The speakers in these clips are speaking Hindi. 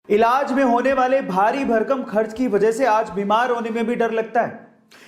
इलाज में होने वाले भारी भरकम खर्च की वजह से आज बीमार होने में भी डर लगता है।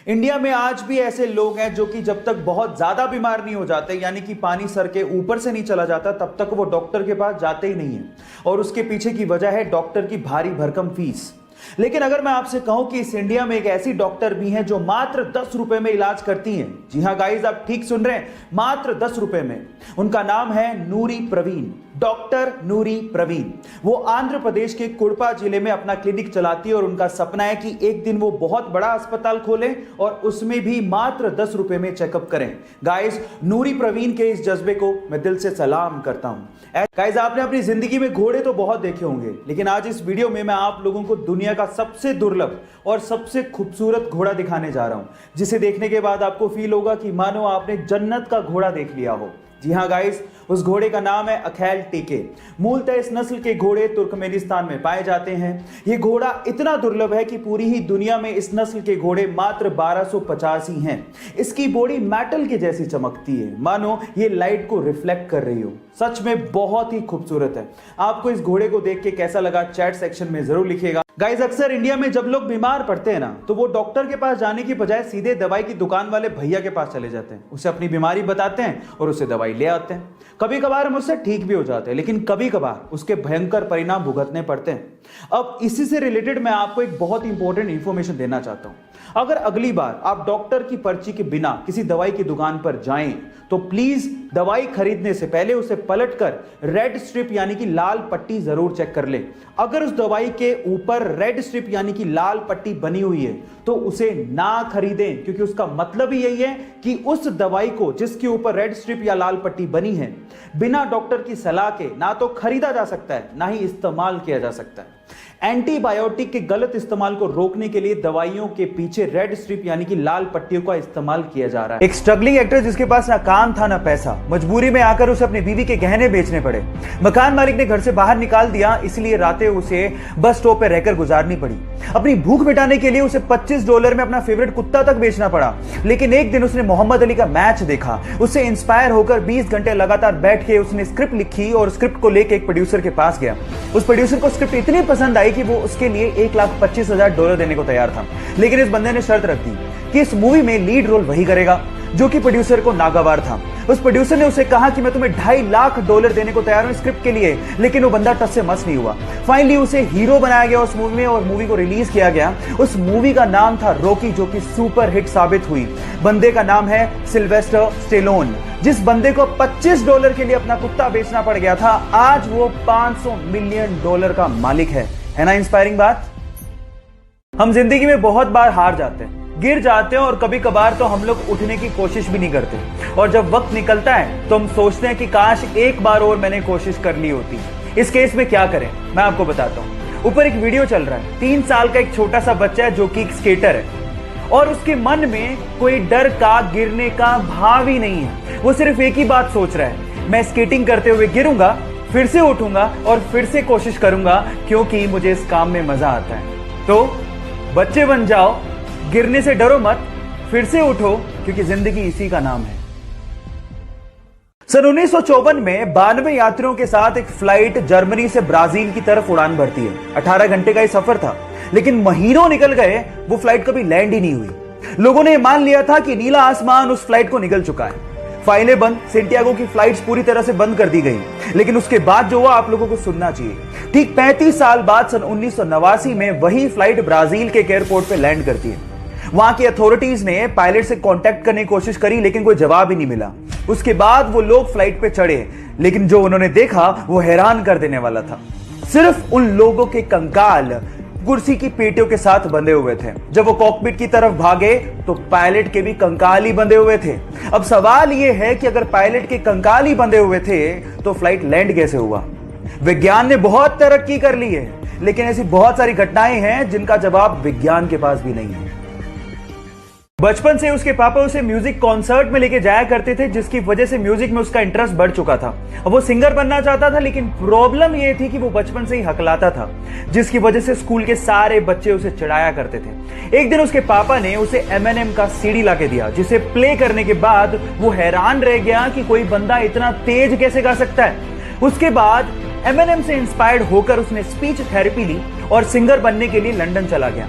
इंडिया में आज भी ऐसे लोग हैं जो कि जब तक बहुत ज्यादा बीमार नहीं हो जाते, यानी कि पानी सर के ऊपर से नहीं चला जाता, तब तक वो डॉक्टर के पास जाते ही नहीं है। और उसके पीछे की वजह है डॉक्टर की भारी भरकम फीस। लेकिन अगर मैं आपसे कहूं कि इस इंडिया में एक ऐसी डॉक्टर भी हैं जो मात्र 10 रुपए में इलाज करती हैं। जी हां गाइस, आप ठीक सुन रहे हैं, मात्र 10 रुपए में। उनका नाम है नूरी प्रवीण, डॉक्टर नूरी प्रवीण। वो आंध्र प्रदेश के कुडपा जिले में अपना क्लिनिक चलाती है और उनका सपना है कि एक दिन वो बहुत बड़ा अस्पताल खोलें और उसमें भी मात्र 10 रुपए में चेकअप करें। गाइस, नूरी प्रवीण के इस जज्बे को मैं दिल से सलाम करता हूं। गाइस, आपने अपनी जिंदगी में घोड़े तो बहुत देखे होंगे, लेकिन आज इस वीडियो में मैं आप लोगों को दुनिया का सबसे दुर्लभ और सबसे खूबसूरत घोड़ा दिखाने जा रहा हूं, जिसे देखने के बाद आपको फील होगा कि मानो आपने जन्नत का घोड़ा देख लिया हो। जी हां गाइस, उस घोड़े का नाम है अखैल टीके। मूलतः इस नस्ल के घोड़े तुर्कमेनिस्तान में पाए जाते हैं। यह घोड़ा इतना दुर्लभ है कि पूरी ही दुनिया में इस नस्ल के घोड़े मात्र 1250 ही हैं। इसकी बॉडी मेटल के जैसी चमकती है, मानो ये लाइट को रिफ्लेक्ट कर रही हो। सच में बहुत ही खूबसूरत है। आपको इस घोड़े को देख के कैसा लगा, चैट सेक्शन में जरूर लिखिएगा। गाइस, अक्सर इंडिया में जब लोग बीमार पड़ते हैं ना, तो वो डॉक्टर के पास जाने की बजाय सीधे दवाई की दुकान वाले भैया के पास चले जाते हैं। उसे अपनी बीमारी बताते हैं और उसे दवाई ले आते हैं। कभी कभार हम उससे ठीक भी हो जाते हैं, लेकिन कभी कभार उसके भयंकर परिणाम भुगतने पड़ते हैं। अब इसी से रिलेटेड मैं आपको एक बहुत ही इंपॉर्टेंट इंफॉर्मेशन देना चाहता हूं। अगर अगली बार आप डॉक्टर की पर्ची के बिना किसी दवाई की दुकान पर जाएं, तो प्लीज दवाई खरीदने से पहले उसे पलटकर रेड स्ट्रिप यानी कि लाल पट्टी जरूर चेक कर लें। अगर उस दवाई के ऊपर रेड स्ट्रिप यानी कि लाल पट्टी बनी हुई है तो उसे ना खरीदें, क्योंकि उसका मतलब ही यही है कि उस दवाई को जिसके ऊपर रेड स्ट्रिप या लाल पट्टी बनी है, बिना डॉक्टर की सलाह के ना तो खरीदा जा सकता है, ना ही इस्तेमाल किया जा सकता है। एंटीबायोटिक के गलत इस्तेमाल को रोकने के लिए दवाइयों के पीछे रेड स्ट्रिप यानी कि लाल पट्टियों का इस्तेमाल किया जा रहा है। एक स्ट्रगलिंग एक्टर जिसके पास ना काम था ना पैसा, मजबूरी में आकर उसे अपनी बीवी के गहने बेचने पड़े। मकान मालिक ने घर से बाहर निकाल दिया, इसलिए रातें उसे बस स्टॉप पर रहकर गुजारनी पड़ी। अपनी भूख मिटाने के लिए उसे $25 में अपना फेवरेट कुत्ता तक बेचना पड़ा। लेकिन एक दिन उसने मोहम्मद अली का मैच देखा। उससे इंस्पायर होकर 20 घंटे लगातार बैठ के उसने स्क्रिप्ट लिखी और स्क्रिप्ट को लेकर एक प्रोड्यूसर के पास गया। उस प्रोड्यूसर को स्क्रिप्ट इतनी पसंद आई कि वो उसके लिए $1,25,000 देने को तैयार था। लेकिन इस बंदे ने शर्त रख दी कि इस मूवी में लीड रोल वही करेगा, जो कि प्रोड्यूसर को नागवार था। उस प्रोड्यूसर ने उसे कहा कि मैं तुम्हें $2.5 लाख देने को तैयार हूं स्क्रिप्ट के लिए, लेकिन वो बंदा टस से मस नहीं हुआ। फाइनली उसे हीरो बनाया गया उस मूवी में और मूवी को रिलीज किया गया। उस मूवी का नाम था रॉकी, जो कि सुपर हिट साबित हुई। बंदे का नाम है सिल्वेस्टर स्टेलोन। जिस बंदे को $25 के लिए अपना कुत्ता बेचना पड़ गया था, आज वो $500 मिलियन का मालिक है ना इंस्पायरिंग बात। हम जिंदगी में बहुत बार हार जाते हैं, गिर जाते हैं और कभी कभार तो हम लोग उठने की कोशिश भी नहीं करते। और जब वक्त निकलता है तो हम सोचते हैं कि काश एक बार और मैंने कोशिश कर ली होती। इस केस में क्या करें, मैं आपको बताता हूं। ऊपर एक वीडियो चल रहा है। 3 साल का एक छोटा सा बच्चा है जो कि एक स्केटर है और उसके मन में कोई डर का, गिरने का भाव ही नहीं है। वो सिर्फ एक ही बात सोच रहा है, मैं स्केटिंग करते हुए गिरूंगा, फिर से उठूंगा और फिर से कोशिश करूंगा, क्योंकि मुझे इस काम में मजा आता है। तो बच्चे बन जाओ, गिरने से डरो मत, फिर से उठो, क्योंकि जिंदगी इसी का नाम है। सन 1954 में 92 यात्रियों के साथ एक फ्लाइट जर्मनी से ब्राजील की तरफ उड़ान भरती है। 18 घंटे का यह सफर था, लेकिन महीनों निकल गए, वो फ्लाइट कभी लैंड ही नहीं हुई। लोगों ने मान लिया था कि नीला आसमान उस फ्लाइट को निगल चुका है। फाइलें बंद, सेंटियागो की फ्लाइट्स पूरी तरह से बंद कर दी गई। लेकिन उसके बाद जो हुआ आप लोगों को सुनना चाहिए। ठीक 35 साल बाद सन 1989 में वही फ्लाइट ब्राजील के एयरपोर्ट पे लैंड करती है। वहां की अथॉरिटीज ने पायलट से कांटेक्ट करने की कोशिश करी, लेकिन कोई जवाब ही नहीं मिला। उसके बाद वो लोग फ्लाइट पे चढ़े, लेकिन जो उन्होंने देखा वो हैरान कर देने वाला था। सिर्फ उन लोगों के कंकाल कुर्सी की पेटियों के साथ बंधे हुए थे। जब वो कॉकपिट की तरफ भागे तो पायलट के भी कंकाल ही बंधे हुए थे। अब सवाल यह है कि अगर पायलट के कंकाल ही बंधे हुए थे तो फ्लाइट लैंड कैसे हुआ? विज्ञान ने बहुत तरक्की कर ली है, लेकिन ऐसी बहुत सारी घटनाएं हैं जिनका जवाब विज्ञान के पास भी नहीं है। बचपन से उसके पापा उसे म्यूजिक कॉन्सर्ट में लेके जाया करते थे, जिसकी वजह से म्यूजिक में उसका इंटरेस्ट बढ़ चुका था। अब वो सिंगर बनना चाहता था, लेकिन प्रॉब्लम ये थी कि वो बचपन से ही हकलाता था, जिसकी वजह से स्कूल के सारे बच्चे उसे चिढ़ाया करते थे। एक दिन उसके पापा ने उसे एमएनएम का सीडी लाके दिया, जिसे प्ले करने के बाद वो हैरान रह गया कि कोई बंदा इतना तेज कैसे गा सकता है। उसके बाद एमिनेम से इंस्पायर्ड होकर उसने स्पीच थेरेपी ली और सिंगर बनने के लिए लंदन चला गया।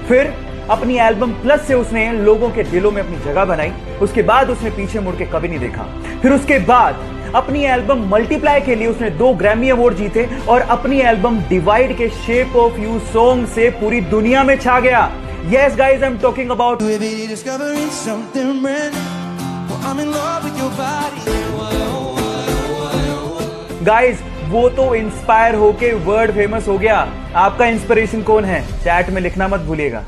फिर अपनी एल्बम प्लस से उसने लोगों के दिलों में अपनी जगह बनाई। उसके बाद उसने पीछे मुड़ के कभी नहीं देखा। फिर उसके बाद अपनी एल्बम मल्टीप्लाई के लिए उसने 2 ग्रैमी अवार्ड जीते और अपनी एल्बम डिवाइड के शेप ऑफ यू सॉन्ग से पूरी दुनिया में छा गया। Yes guys, I'm talking about guys, वो तो इंस्पायर होके वर्ल्ड फेमस हो गया। आपका इंस्पिरेशन कौन है? चैट में लिखना मत भूलिएगा।